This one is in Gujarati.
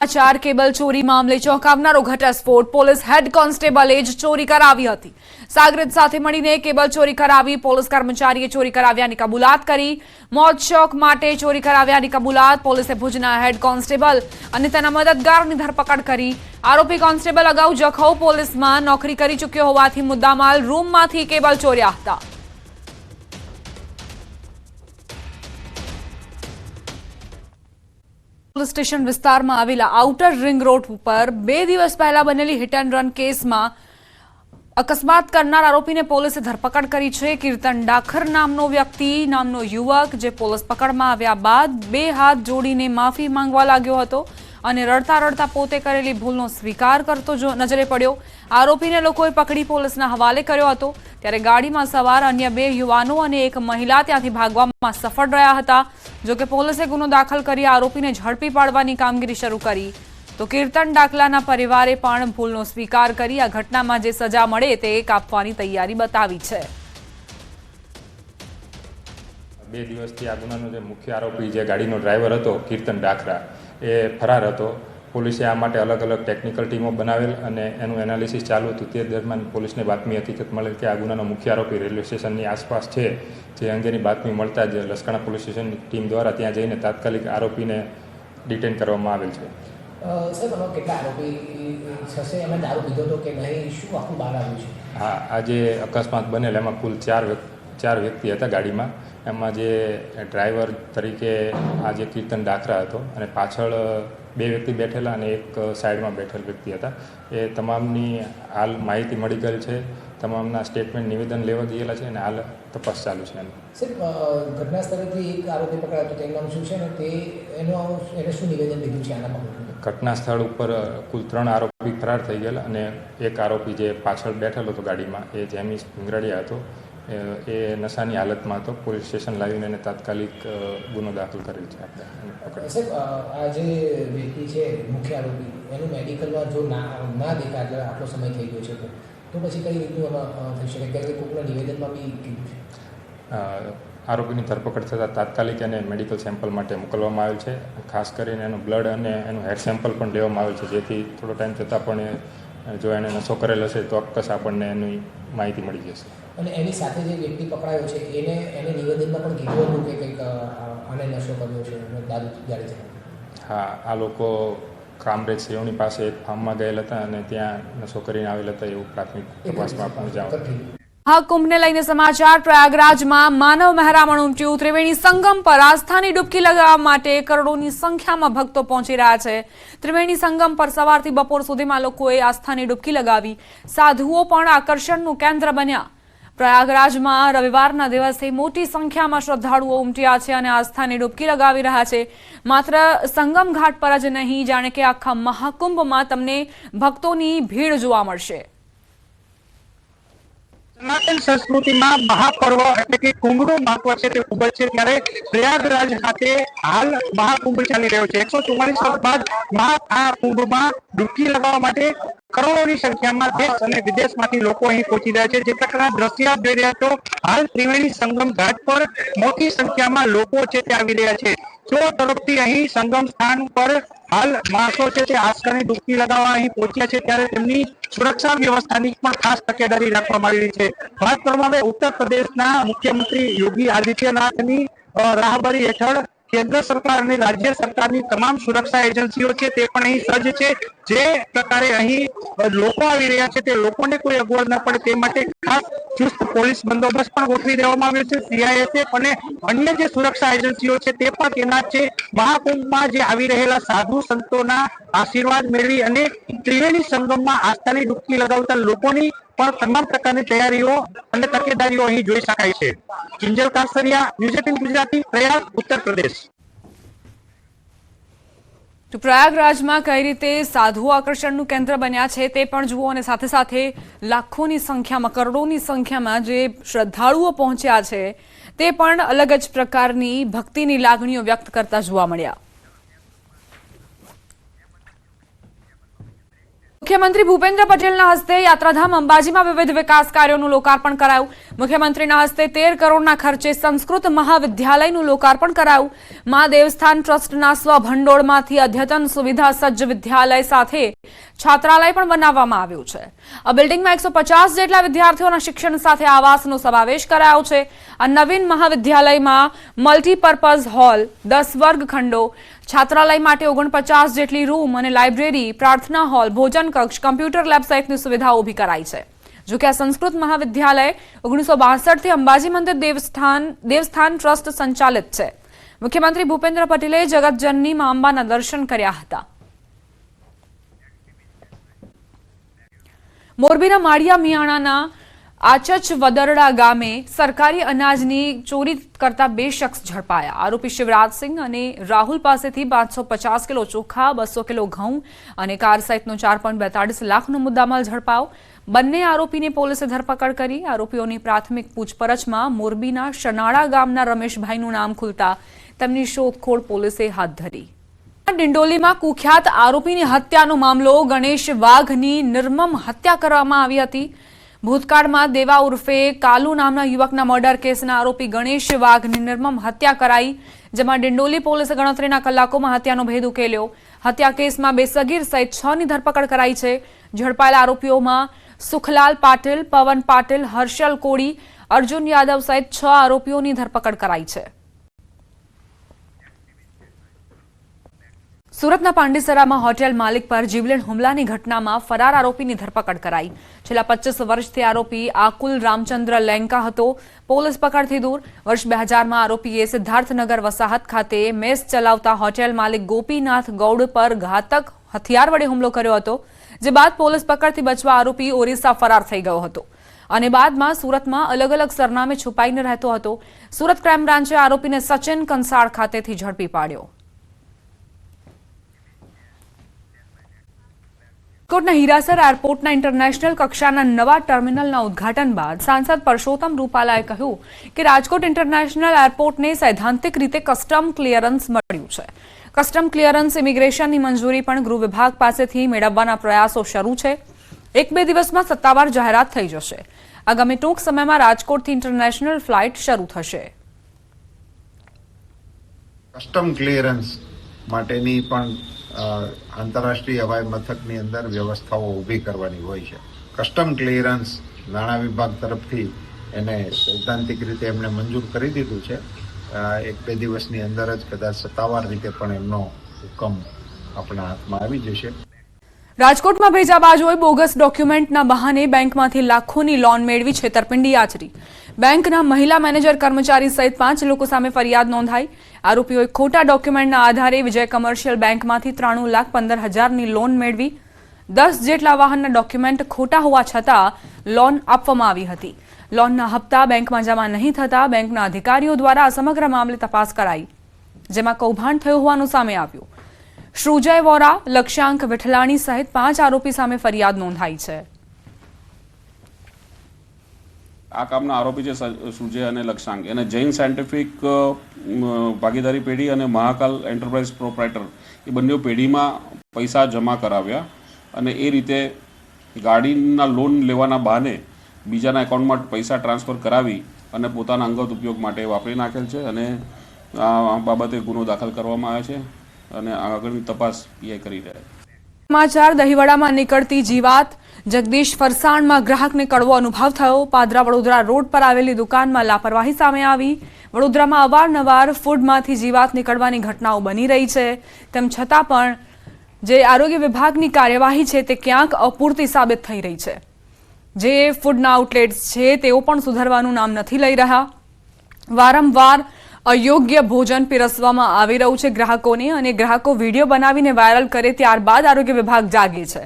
ચાર કેબલ ચોરી મામલે ચોંકાવનારો ઘટસ્ફોટ પોલીસ હેડ કોન્સ્ટેબલે જ ચોરી કરાવી હતી। સાગરેત સાથે મળીને કેબલ ચોરી કરાવી પોલીસ કર્મચારીએ ચોરી કરાવ્યાની કબૂલાત કરી। મોત શોખ માટે ચોરી કરાવ્યાની કબૂલાત પોલીસે ભુજના હેડ કોન્સ્ટેબલ અને તેના મદદગારની ધરપકડ કરી। આરોપી કોન્સ્ટેબલ અગાઉ જખૌ પોલીસમાં નોકરી કરી ચૂક્યો હોવાથી મુદ્દામાલ રૂમમાંથી કેબલ ચોર્યા હતા। પોલીસ સ્ટેશન વિસ્તારમાં આવેલા આઉટર રિંગ રોડ પર 2 દિવસ પહેલા બનેલી હિટ એન્ડ રન કેસમાં અકસ્માત કરનાર આરોપીને પોલીસે ધરપકડ કરી છે। કીર્તન ડાખર નામનો યુવક જે પોલીસ પકડમાં આવ્યા બાદ 2 હાથ જોડીને માફી માંગવા લાગ્યો હતો અને રડતા રડતા પોતે કરેલી ભૂલનો સ્વીકાર કરતો નજરે પડ્યો। આરોપીને લોકોએ પકડી પોલીસના હવાલે કર્યો હતો। ત્યારે ગાડીમાં સવાર અન્ય 2 યુવાનો અને એક મહિલા ત્યાંથી ભાગવામાં સફળ રહ્યા હતા। જોકે પોલીસે ગુનો દાખલ કરી આરોપીને ઝડપી પાડવાની કામગીરી શરૂ કરી તો કીર્તન ડાકલાના પરિવારે પણ ભૂલનો સ્વીકાર કરી આ ઘટનામાં જે સજા મળે તે કાપવાની તૈયારી બતાવી છે। 2 દિવસથી આ ગુનાનો જે મુખ્ય આરોપી જે ગાડીનો ડ્રાઈવર હતો કીર્તન ડાખરા એ ફરાર હતો। પોલીસે આ માટે અલગ અલગ ટેકનિકલ ટીમો બનાવેલ અને એનું એનાલિસિસ ચાલુ હતું। તે દરમિયાન પોલીસને બાતમી હકીકત મળેલ કે આ ગુનાનો મુખ્ય આરોપી રેલવે સ્ટેશનની આસપાસ છે। જે અંગેની બાતમી મળતા જ લસકાણા પોલીસ સ્ટેશનની ટીમ દ્વારા ત્યાં જઈને તાત્કાલિક આરોપીને ડિટેન કરવામાં આવેલ છે। સાહેબ, કેટલા આરોપી થશે? એમાં દારૂ પીધો હતો કે નહીં, શું આખું બહાર આવ્યું છે? હા, આ જે અકસ્માત બનેલ એમાં કુલ 4 વ્યક્તિ હતા ગાડીમાં। એમાં જે ડ્રાઈવર તરીકે આ જે કીર્તન ડાખરા હતો અને પાછળ 2 વ્યક્તિ બેઠેલા અને એક સાઈડમાં બેઠેલ વ્યક્તિ હતા। એ તમામની હાલ માહિતી મળી ગયેલ છે। તમામના સ્ટેટમેન્ટ નિવેદન લેવા ગયેલા છે અને હાલ તપાસ ચાલુ છે। સાહેબ, ઘટના સ્થળેથી એક આરોપી પકડાયો હતો, તેનું નામ શું છે ને એને શું નિવેદન લીધું છે આના બાબતે? ઘટના સ્થળ ઉપર કુલ 3 આરોપી ફરાર થઈ ગયેલા અને એક આરોપી જે પાછળ બેઠેલો હતો ગાડીમાં એ જેમીસ ભીંગરાડિયા હતો એ નશાની હાલતમાં હતો। પોલીસ સ્ટેશન લાવીને એને તાત્કાલિક ગુનો દાખલ કરેલ છે આપણે। સાહેબ, આ જે વ્યક્તિ છે મુખ્ય આરોપી એનું મેડિકલમાં જો ના દેખાય એટલે આટલો સમય થઈ ગયો છે તો પછી કઈ રીતનું એમાં થઈ શકે? કારણ કે કોઈના નિવેદનમાં બી કીધું છે આરોપીની ધરપકડ થતાં તાત્કાલિક એને મેડિકલ સેમ્પલ માટે મોકલવામાં આવેલ છે। ખાસ કરીને એનું બ્લડ અને એનું હેર સેમ્પલ પણ લેવામાં આવેલ છે જેથી થોડો ટાઈમ થતાં પણ જો એને નશો કરેલો હશે તો ચોક્કસ આપણને એની માહિતી મળી જશે। અને એની સાથે જે વ્યક્તિ પકડાયો છે એને નિવેદનમાં પણ કીધું હતું કે કંઈક આને નશો કર્યો છે દારૂ ગાડી ચલાવી? હા, આ લોકો કામરેજ સેવણી પાસે એક ફાર્મમાં ગયેલા હતા અને ત્યાં નશો કરીને આવેલા હતા એવું પ્રાથમિક તપાસમાં પણ જાણ। હા, કુંભને લઈને સમાચાર। પ્રયાગરાજમાં માનવ મહેરામણ ઉમટ્યું। ત્રિવેણી સંગમ પર આસ્થાની ડૂબકી લગાવવા માટે કરોડોની સંખ્યામાં ભક્તો પહોંચી રહ્યા છે। ત્રિવેણી સંગમ પર સવારથી બપોર સુધીમાં લોકોએ આસ્થાની ડૂબકી લગાવી। સાધુઓ પણ આકર્ષણનું કેન્દ્ર બન્યા। પ્રયાગરાજમાં રવિવારના દિવસે મોટી સંખ્યામાં શ્રદ્ધાળુઓ ઉમટ્યા છે અને આસ્થાની ડૂબકી લગાવી રહ્યા છે। માત્ર સંગમ ઘાટ પર જ નહીં, જાણે કે આખા મહાકુંભમાં તમને ભક્તોની ભીડ જોવા મળશે। સનાતન સંસ્કૃતિમાં મહાપર્વ એટલે કે કુંભનું મહત્વ છે તે ખૂબ જ છે। ત્યારે પ્રયાગરાજ ખાતે હાલ મહાકુંભ ચાલી રહ્યો છે। 144 વર્ષ બાદ આ કુંભમાં ડૂબકી લગાવવા માટે કરોડોની સંખ્યામાં દેશ અને વિદેશમાંથી લોકો અહીં પહોંચી રહ્યા છે। જે પ્રકારના દ્રશ્ય આપ જોઈ રહ્યા છો, હાલ ત્રિવેણી સંગમ ઘાટ પર મોટી સંખ્યામાં લોકો છે તે આવી રહ્યા છે। ચોર તરફથી અહીં સંગમ સ્થાન પર હાલ માણસો છે તે આસ્થાની ડૂબકી લગાવવા અહીં પહોંચ્યા છે। ત્યારે તેમની સુરક્ષા વ્યવસ્થાની પણ ખાસ તકેદારી રાખવામાં આવી રહી છે। વાત કરવામાં આવે ઉત્તર પ્રદેશના મુખ્યમંત્રી યોગી આદિત્યનાથની રાહબરી હેઠળ કેન્દ્ર સરકાર અને રાજ્ય સરકારની તમામ સુરક્ષા એજન્સીઓ છે તે પણ અહીં સજ્જ છે। જે પ્રકારે અહીં લોકો આવી રહ્યા છે તે લોકોને કોઈ અગવડ ન પડે તે માટે ખાસ ચુસ્ત પોલીસ બંદોબસ્ત પણ ગોઠવી દેવામાં આવ્યો છે। CISF અને અન્ય જે સુરક્ષા એજન્સીઓ છે તે પણ તૈનાત છે। મહાકુંભમાં જે આવી રહેલા સાધુ સંતોના આશીર્વાદ મેળવી અને ત્રિવેણી સંગમમાં આસ્થાની ડૂબકી લગાવતા લોકોની પણ તમામ પ્રકારની તૈયારીઓ અને તકેદારીઓ અહીં જોઈ શકાય છે। કિંજલ કાસરિયા, ન્યૂઝ 18 ગુજરાતી, પ્રયાગ, ઉત્તર પ્રદેશ। તો પ્રયાગરાજમાં કઈ રીતે સાધુઓ આકર્ષણનું કેન્દ્ર બન્યા છે તે પણ જુઓ અને સાથે સાથે લાખોની સંખ્યામાં, કરોડોની સંખ્યામાં જે શ્રદ્ધાળુઓ પહોંચ્યા છે તે પણ અલગ જ પ્રકારની ભક્તિની લાગણીઓ વ્યક્ત કરતા જોવા મળ્યા। મુખ્યમંત્રી ભૂપેન્દ્ર પટેલના હસ્તે યાત્રાધામ અંબાજીમાં વિવિધ વિકાસ કાર્યોનું લોકાર્પણ કરાયું. મુખ્યમંત્રીના હસ્તે 13 કરોડના ખર્ચે સંસ્કૃત મહાવિદ્યાલયનું લોકાર્પણ કરાયું. મા દેવસ્થાન ટ્રસ્ટના સ્વભંડોળમાંથી અદ્યતન સુવિધા સજ્જ વિદ્યાલય સાથે છાત્રાલય પણ બનાવવામાં આવ્યું છે. આ બિલ્ડિંગમાં 150 જેટલા વિદ્યાર્થીઓના શિક્ષણ સાથે આવાસનો સમાવેશ કરાયો છે. આ નવીન મહાવિદ્યાલયમાં મલ્ટીપર્પઝ હોલ, 10 વર્ગખંડો, છાત્રાલય માટે 49 જેટલી રૂમ અને લાઇબ્રેરી, પ્રાર્થના હોલ, ભોજન કક્ષ, કમ્પ્યુટર લેબ સહિતની સુવિધાઓ ઊભી કરાઈ છે. જોકે આ સંસ્કૃત મહાવિદ્યાલય 1962 થી અંબાજી મંદિર દેવસ્થાન ટ્રસ્ટ સંચાલિત છે. મુખ્યમંત્રી ભૂપેન્દ્ર પટેલે જગતજનની મા અંબાના દર્શન કર્યા હતા. મોરબીના માળિયા મિયાણાના આચચ વદરડા ગામે સરકારી અનાજની ચોરી કરતા 2 શખ્સ ઝડપાયા. આરોપી શિવરાજસિંહ અને રાહુલ પાસેથી 550 કિલો ચોખા, 200 કિલો ઘઉં અને કાર સહિતનો 4.42 લાખનો મુદ્દામાલ ઝડપાયો. બંને આરોપીની પોલીસે ધરપકડ કરી. આરોપીઓની પ્રાથમિક પૂછપરછમાં મોરબીના શનાળા ગામના રમેશભાઈનું નામ ખુલતા તેમની શોધખોળ પોલીસે હાથ ધરી. ડિંડોલીમાં કુખ્યાત આરોપીની હત્યાનો મામલો. ગણેશ વાઘની નિર્મમ હત્યા કરવામાં આવી હતી. ભૂતકાળમાં દેવા ઉર્ફે કાલુ નામના યુવકના મર્ડર કેસના આરોપી ગણેશ વાઘની નિર્મમ હત્યા કરાઈ, જેમાં ડિંડોલી પોલીસે ગણતરીના કલાકોમાં હત્યાનો ભેદ ઉકેલ્યો. હત્યા કેસમાં 2 સગીર સહિત 6ની ધરપકડ કરાઈ છે. ઝડપાયેલા આરોપીઓમાં સુખલાલ પાટીલ, પવન પાટીલ, હર્ષલ કોડી, અર્જુન યાદવ સહિત 6 આરોપીઓની ધરપકડ કરાઈ છે. સુરતના પાંડેસરામાં હોટેલ માલિક પર જીવલેણ હુમલાની ઘટનામાં ફરાર આરોપીની ધરપકડ કરાઈ. છેલ્લા 25 વર્ષથી આરોપી આકુલ રામચંદ્ર લેંકા હતો. પોલીસ પકડથી દૂર. વર્ષ 2000માં આરોપીએ સિદ્ધાર્થનગર વસાહત ખાતે મેસ ચલાવતા હોટેલ માલિક ગોપીનાથ ગૌડ પર ઘાતક હથિયાર વડે હુમલો કર્યો હતો, જે બાદ પોલીસ પકડથી બચવા આરોપી ઓરિસ્સા ફરાર થઈ ગયો હતો અને બાદમાં સુરતમાં અલગ અલગ સરનામે છુપાઈને રહેતો હતો. સુરત ક્રાઇમ બ્રાન્ચે આરોપીને સચિન કંસાળ ખાતેથી ઝડપી પાડ્યો. રાજકોટના હીરાસર એરપોર્ટના ઇન્ટરનેશનલ કક્ષાના નવા ટર્મિનલના ઉદ્ઘાટન બાદ સાંસદ પરસોત્તમ રૂપાલાએ કહ્યું કે રાજકોટ ઇન્ટરનેશનલ એરપોર્ટને સૈદ્ધાંતિક રીતે કસ્ટમ ક્લિયરન્સ મળ્યું છે. કસ્ટમ ક્લિયરન્સ ઇમિગ્રેશનની મંજૂરી પણ ગૃહ વિભાગ પાસેથી મેળવવાના પ્રયાસો શરૂ છે. 1-2 દિવસમાં સત્તાવાર જાહેરાત થઈ જશે. આગામી ટૂંક સમયમાં રાજકોટથી ઇન્ટરનેશનલ ફ્લાઇટ શરૂ થશે. કસ્ટમ ક્લિયરન્સ માટેની પણ આંતરરાષ્ટ્રીય હવાઈ મથકની અંદર વ્યવસ્થાઓ ઊભી કરવાની હોય છે. કસ્ટમ ક્લિયરન્સ નાણાં વિભાગ તરફથી એને સૈદ્ધાંતિક રીતે એમણે મંજૂર કરી દીધું છે. 1-2 દિવસની અંદર જ કદાચ સત્તાવાર રીતે પણ એમનો હુકમ આપણા હાથમાં આવી જશે. રાજકોટમાં ભેજાબાજોએ બોગસ ડોક્યુમેન્ટના બહાને બેંકમાંથી લાખોની લોન મેળવી છેતરપિંડી આચરી. બેંકના મહિલા મેનેજર, કર્મચારી સહિત 5 લોકો સામે ફરિયાદ નોંધાઈ. આરોપીઓએ ખોટા ડોક્યુમેન્ટના આધારે વિજય કમર્શિયલ બેંકમાંથી 93,15,000ની લોન મેળવી. 10 જેટલા વાહનના ડોક્યુમેન્ટ ખોટા હોવા છતાં લોન આપવામાં આવી હતી. લોનના હપ્તા બેંકમાં જમા નહીં થતા બેંકના અધિકારીઓ દ્વારા આ સમગ્ર મામલે તપાસ કરાઈ, જેમાં કૌભાંડ થયું હોવાનું સામે આવ્યું. શ્રુજય વોરા, લક્ષ્યાંક વિઠલાણી સહિત 5 આરોપી સામે ફરિયાદ નોંધાઈ છે. આ કામના આરોપી છે સુજય અને લક્ષાંક. એને જૈન સાયન્ટિફિક ભાગીદારી પેઢી અને મહાકાલ એન્ટરપ્રાઇઝ પ્રોપ્રાઇટર એ બંને પેઢીમાં પૈસા જમા કરાવ્યા અને એ રીતે ગાડીના લોન લેવાના બહાને બીજાના એકાઉન્ટમાં પૈસા ટ્રાન્સફર કરાવી અને પોતાના અંગત ઉપયોગ માટે વાપરી નાખેલ છે અને આ બાબતે ગુનો દાખલ કરવામાં આવ્યો છે અને આગળની તપાસ પીઆઈ કરી રહ્યા છે. સમાચાર દહીવડામાં નીકળતી જીવાત. જગદીશ ફરસાણમાં ગ્રાહકને કડવો અનુભવ થયો. પાદરા વડોદરા રોડ પર આવેલી દુકાનમાં લાપરવાહી સામે આવી. વડોદરામાં અવારનવાર ફૂડમાંથી જીવાત નીકળવાની ઘટનાઓ બની રહી છે. તેમ છતાં પણ જે આરોગ્ય વિભાગની કાર્યવાહી છે તે ક્યાંક અપૂરતી સાબિત થઈ રહી છે. જે ફૂડના આઉટલેટ્સ છે તેઓ પણ સુધરવાનું નામ નથી લઈ રહ્યા. વારંવાર અયોગ્ય ભોજન પીરસવામાં આવી રહ્યું છે ગ્રાહકોને, અને ગ્રાહકો વિડીયો બનાવીને વાયરલ કરે ત્યારબાદ આરોગ્ય વિભાગ જાગે છે.